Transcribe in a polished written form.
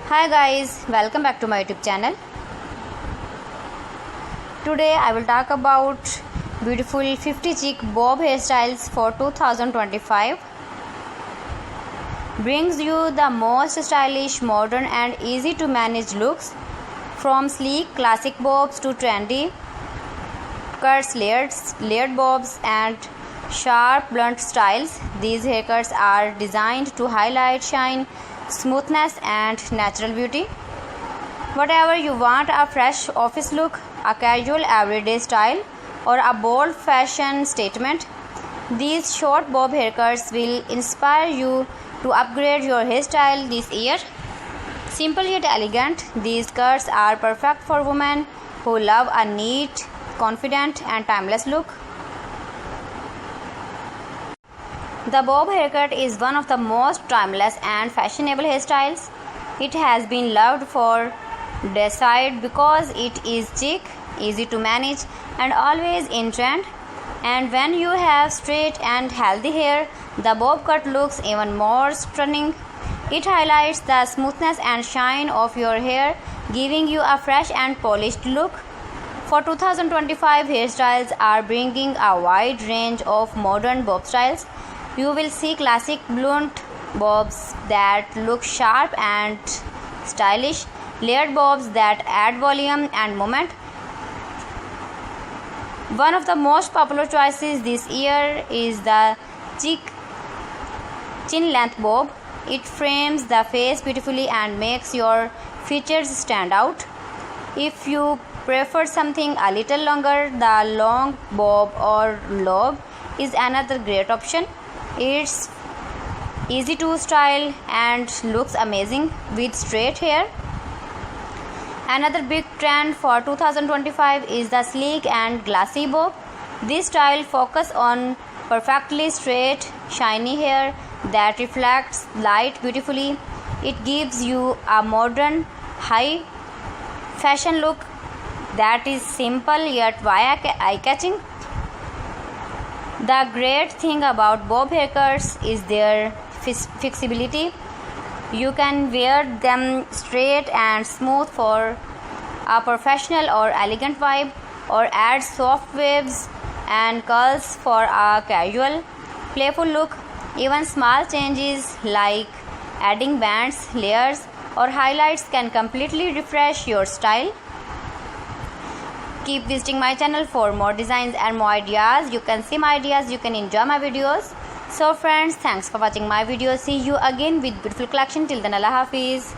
Hi guys, welcome back to my YouTube channel. Today I will talk about beautiful 50 chic bob hairstyles for 2025. Brings you the most stylish, modern and easy to manage looks from sleek classic bobs to trendy cuts, layered bobs and sharp blunt styles. These haircuts are designed to highlight shine, smoothness and natural beauty. Whatever you want, a fresh office look, a casual everyday style or a bold fashion statement, these short bob haircuts will inspire you to upgrade your hairstyle this year. Simple yet elegant, these cuts are perfect for women who love a neat, confident and timeless look. The bob haircut is one of the most timeless and fashionable hairstyles. It has been loved for decades because it is chic, easy to manage and always in trend. And when you have straight and healthy hair, the bob cut looks even more stunning. It highlights the smoothness and shine of your hair, giving you a fresh and polished look. For 2025, hairstyles are bringing a wide range of modern bob styles. You will see classic blunt bobs that look sharp and stylish, layered bobs that add volume and moment. One of the most popular choices this year is the Chic chin length bob. It frames the face beautifully and makes your features stand out. If you prefer something a little longer, the long bob or lob is another great option. It's easy to style and looks amazing with straight hair. Another big trend for 2025 is the sleek and glassy bob. This style focuses on perfectly straight, shiny hair that reflects light beautifully. It gives you a modern, high fashion look that is simple yet eye-catching. The great thing about bob haircuts is their flexibility. You can wear them straight and smooth for a professional or elegant vibe, or add soft waves and curls for a casual, playful look. Even small changes like adding bands, layers, or highlights can completely refresh your style. Keep visiting my channel for more designs and more ideas. You can see my ideas, you can enjoy my videos. So friends, thanks for watching my video. See you again with beautiful collection. Till then, Allah Hafiz.